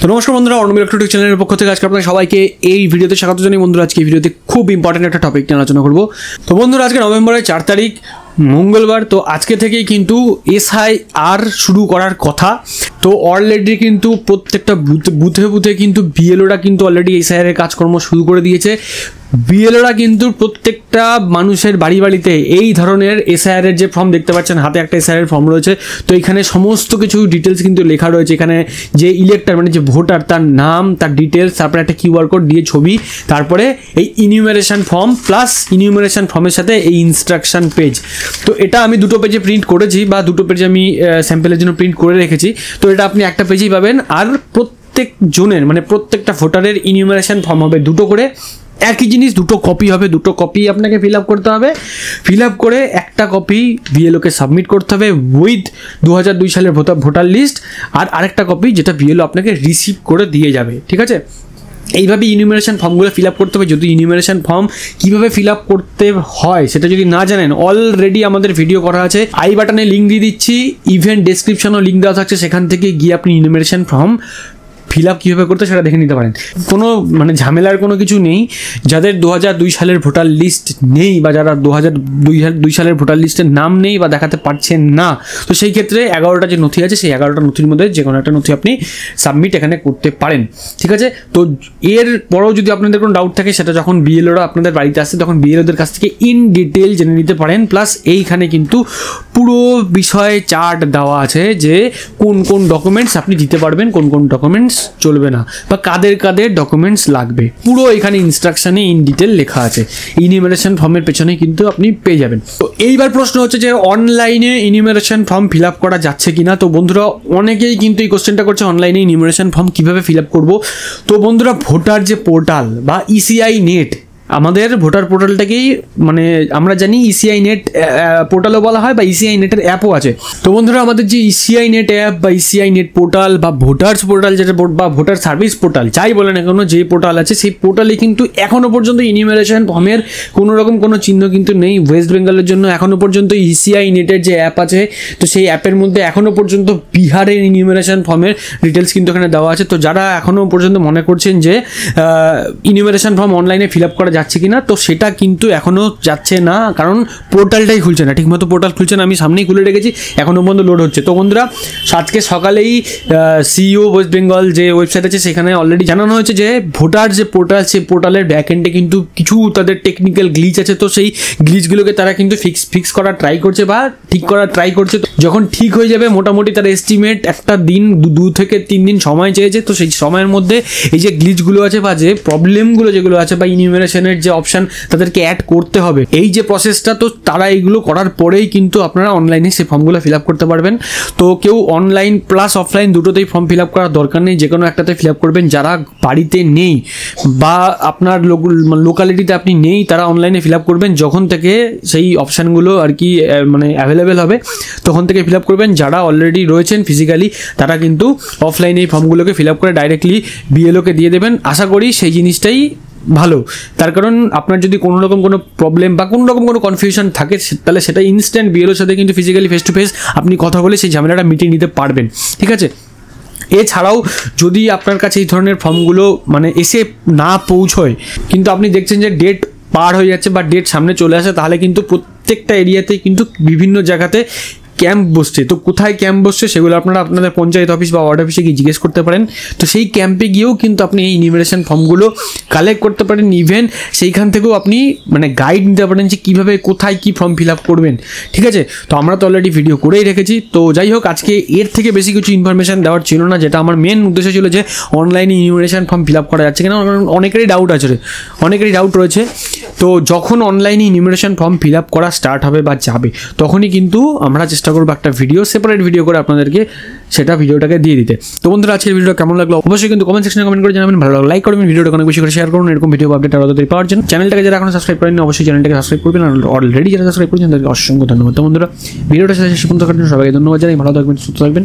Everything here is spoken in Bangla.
তো নমস্কার বন্ধুরা, অর্ণব ইলেকট্রনিক চ্যানেলের পক্ষ থেকে আজকে আপনাদের সবাইকে এই ভিডিওতে স্বাগত জানাই। বন্ধুরা, আজকে এই ভিডিওতে খুব ইম্পর্টেন্ট একটা টপিক নিয়ে আলোচনা করব। তো বন্ধুরা, আজকে নভেম্বরের 4 তারিখ মঙ্গলবার। তো আজকে থেকেই কিন্তু SIR শুরু করার কথা। তো অলরেডি কিন্তু প্রত্যেকটা বুথে কিন্তু বিএলওরা কিন্তু অলরেডি SIR এর কাজকর্ম শুরু করে দিয়েছে। বিএলওরা কিন্তু প্রত্যেকটা মানুষের বাড়িতে এই ধরনের SIR এর যে ফর্ম দেখতে পাচ্ছেন, হাতে একটা SIR এর ফর্ম রয়েছে। তো এখানে সমস্ত কিছু ডিটেলস কিন্তু লেখা রয়েছে। এখানে যে ইলেক্টর মানে যে ভোটার, তার নাম, তার ডিটেলস, তারপরে একটা QR কোড দিয়ে ছবি, তারপরে এই ইনিউমারেশন ফর্ম প্লাস ইনিউমারেশন ফর্মের সাথে এই ইনস্ট্রাকশন পেজ। তো এটা আমি দুটো পেজে প্রিন্ট করেছি, বা দুটো পেজে আমি স্যাম্পলের জন্য প্রিন্ট করে রেখেছি। তো এটা আপনি একটা পেজেই পাবেন। আর প্রত্যেক জনের মানে প্রত্যেকটা ভোটারের ইনিউমারেশন ফর্ম হবে দুটো করে, একই জিনিস দুটো কপি হবে। দুটো কপি আপনাকে ফিল আপ করতে হবে। ফিল আপ করে একটা কপি বিএলওকে সাবমিট করতে হবে উইথ 2002 সালের ভোটার লিস্ট, আর আরেকটা কপি যেটা বিএলও আপনাকে রিসিভ করে দিয়ে যাবে। ঠিক আছে, এইভাবে ইনিউমারেশন ফর্মগুলো ফিল আপ করতে হবে। যদি ইনিউমারেশন ফর্ম কীভাবে ফিল আপ করতে হয় সেটা যদি না জানেন, অলরেডি আমাদের ভিডিও করা আছে। আই বাটনে লিঙ্ক দিয়ে দিচ্ছি, ইভেন্ট ডেসক্রিপশনও লিঙ্ক দেওয়া থাকছে, সেখান থেকে গিয়ে আপনি ইনিউমারেশন ফর্ম ফিল আপ কীভাবে করতে সেটা দেখে নিতে পারেন। কোনো মানে ঝামেলার কোনো কিছু নেই। যাদের 2002 সালের ভোটার লিস্ট নেই, বা যারা 2002 সালের ভোটার লিস্টের নাম নেই বা দেখাতে পারছেন না, তো সেই ক্ষেত্রে 11টা যে নথি আছে সেই 11টা নথির মধ্যে যে কোনো একটা নথি আপনি সাবমিট এখানে করতে পারেন। ঠিক আছে, তো এর পরেও যদি আপনাদের কোনো ডাউট থাকে, সেটা যখন বিএলওরা আপনাদের বাড়িতে আসছে তখন বিএলওদের কাছ থেকে ইন ডিটেল জেনে নিতে পারেন। প্লাস এইখানে কিন্তু পুরো বিষয় চার্ট দেওয়া আছে যে কোন কোন ডকুমেন্টস আপনি দিতে পারবেন, কোন কোন ডকুমেন্টস চলবে না, বা কাদের কাদের ডকুমেন্টস লাগবে, পুরো এখানে ইনস্ট্রাকশনে ইন ডিটেল লেখা আছে। ইনিউমারেশন ফর্মের পেছনে কিন্তু আপনি পেয়ে যাবেন। তো এইবার প্রশ্ন হচ্ছে যে অনলাইনে ইনিউমারেশন ফর্ম ফিল আপ করা যাচ্ছে কিনা। তো বন্ধুরা, অনেকেই কিন্তু এই কোশ্চেনটা করছে, অনলাইনে ইনিউমারেশন ফর্ম কিভাবে ফিল আপ করবো। তো বন্ধুরা, ভোটার যে পোর্টাল বা ECI নেট, আমাদের ভোটার পোর্টালটাকেই মানে আমরা জানি ECI নেট পোর্টালও বলা হয়, বা ECI নেটের অ্যাপও আছে। তো বন্ধুরা, আমাদের যে ECI নেট অ্যাপ বা ECI নেট পোর্টাল বা ভোটার্স পোর্টাল, যেটা বা ভোটার সার্ভিস পোর্টাল যাই বলেন না কেন, যে পোর্টাল আছে সেই পোর্টালে কিন্তু এখনও পর্যন্ত ইনিউমারেশন ফর্মের কোনো রকম কোনো চিহ্ন কিন্তু নেই। ওয়েস্ট বেঙ্গলের জন্য এখনও পর্যন্ত ECI নেটের যে অ্যাপ আছে, তো সেই অ্যাপের মধ্যে এখনও পর্যন্ত বিহারের ইনিউমারেশন ফর্মের ডিটেলস কিন্তু এখানে দেওয়া আছে। তো যারা এখনও পর্যন্ত মনে করছেন যে ইনিউমারেশন ফর্ম অনলাইনে ফিল আপ করা যাচ্ছে কিনা, তো সেটা কিন্তু এখনও যাচ্ছে না, কারণ পোর্টালটাই খুলছে না ঠিকমতো। পোর্টাল খুলছে না, আমি সামনেই খুলে রেখেছি, এখনও পর্যন্ত লোড হচ্ছে। তো বন্ধুরা, আজকে সকালেই CEO ওয়েস্ট বেঙ্গল যে ওয়েবসাইট আছে সেখানে অলরেডি জানানো হয়েছে যে ভোটার যে পোর্টাল, সেই পোর্টালের ব্যাকএন্ডে কিন্তু কিছু তাদের টেকনিক্যাল গ্লিচ আছে। তো সেই গ্লিচগুলোকে তারা কিন্তু ফিক্স করার ট্রাই করছে বা ঠিক করার ট্রাই করছে। যখন ঠিক হয়ে যাবে, মোটামুটি তার এস্টিমেট একটা দিন 2 থেকে 3 দিন সময় চেয়েছে। তো সেই সময়ের মধ্যে এই যে গ্লিচগুলো আছে বা যে প্রবলেমগুলো যেগুলো আছে বা ইনিউমারেশনের যে অপশন তাদেরকে অ্যাড করতে হবে, এই যে প্রসেসটা, তো তারা এইগুলো করার পরেই কিন্তু আপনারা অনলাইনে সেই ফর্মগুলো ফিল আপ করতে পারবেন। তো কেউ অনলাইন প্লাস অফলাইন দুটোতেই ফর্ম ফিল আপ করার দরকার নেই, যে কোনো একটাতে ফিল আপ করবেন। যারা বাড়িতে নেই বা আপনার লোকালিটিতে আপনি নেই, তারা অনলাইনে ফিল আপ করবেন। যখন থেকে সেই অপশানগুলো আর কি মানে অ্যাভেলেবেল হবে তখন থেকে ফিল আপ করবেন। যারা অলরেডি রয়েছেন ফিজিক্যালি, তারা কিন্তু অফলাইনে এই ফর্মগুলোকে ফিল আপ করে ডাইরেক্টলি বিএলওকে দিয়ে দেবেন। আশা করি সেই জিনিসটাই ভালো। তার কারণ আপনার যদি কোনো রকম কোনো প্রবলেম বা কোনো রকম কোনো কনফিউশন থাকে, তাহলে সেটা ইনস্ট্যান্ট বিএলওর সাথে কিন্তু ফিজিক্যালি ফেস টু ফেস আপনি কথা বলে সেই ঝামেলাটা মিটিয়ে নিতে পারবেন। ঠিক আছে, এছাড়াও যদি আপনার কাছে এই ধরনের ফর্মগুলো মানে এসে না পৌঁছয়, কিন্তু আপনি দেখছেন যে ডেট পার হয়ে যাচ্ছে বা ডেট সামনে চলে আসে, তাহলে কিন্তু প্রত্যেকটা এরিয়াতে কিন্তু বিভিন্ন জায়গাতে ক্যাম্প বসছে। তো কোথায় ক্যাম্প বসছে সেগুলো আপনারা আপনাদের পঞ্চায়েত অফিস বা ওয়ার্ড অফিসে গিয়ে জিজ্ঞেস করতে পারেন। তো সেই ক্যাম্পে গিয়েও কিন্তু আপনি এই ইনিউমারেশন ফর্মগুলো কালেক্ট করতে পারেন। ইভেন সেইখান থেকেও আপনি মানে গাইড নিতে পারেন যে কীভাবে কোথায় কী ফর্ম ফিল আপ করবেন। ঠিক আছে, তো আমরা তো অলরেডি ভিডিও করেই রেখেছি। তো যাই হোক, আজকে এর থেকে বেশি কিছু ইনফরমেশান দেওয়ার ছিল না, যেটা আমার মেন উদ্দেশ্য ছিল যে অনলাইনে ইনিউমারেশন ফর্ম ফিল আপ করা যাচ্ছে কিনা। অনেকেরই ডাউট আছে, অনেকেরই ডাউট রয়েছে। তো যখন অনলাইনে ইনিউমারেশন ফর্ম ফিল আপ করা স্টার্ট হবে বা যাবে, তখনই কিন্তু আমরা চেষ্টা করবো একটা ভিডিও, সেপারেট ভিডিও করে আপনাদেরকে সেটা ভিডিওটাকে দিয়ে দিতে। তো বন্ধুরা, আজকের ভিডিও কেমন লাগলো অবশ্যই কিন্তু কমেন্ট সেকশনে কমেন্ট করে জানাবেন। ভালো লাগলে লাইক করবেন, ভিডিওটা অনেক বেশি করে শেয়ার করুন। এরকম ভিডিও আপডেট আরও তাড়াতাড়ি পাওয়ার জন্য চ্যানেলটাকে যারা এখনো সাবস্ক্রাইব করেননি অবশ্যই চ্যানেলটাকে সাবস্ক্রাইব করবেন। আর অলরেডি যারা সাবস্ক্রাইব করেছেন তাদেরকে অসংখ্য ধন্যবাদ। তো বন্ধুরা, ভিডিওটা শেষ পর্যন্ত দেখার জন্য সবাইকে ধন্যবাদ জানাই। ভালো থাকবেন, সুস্থ থাকবেন।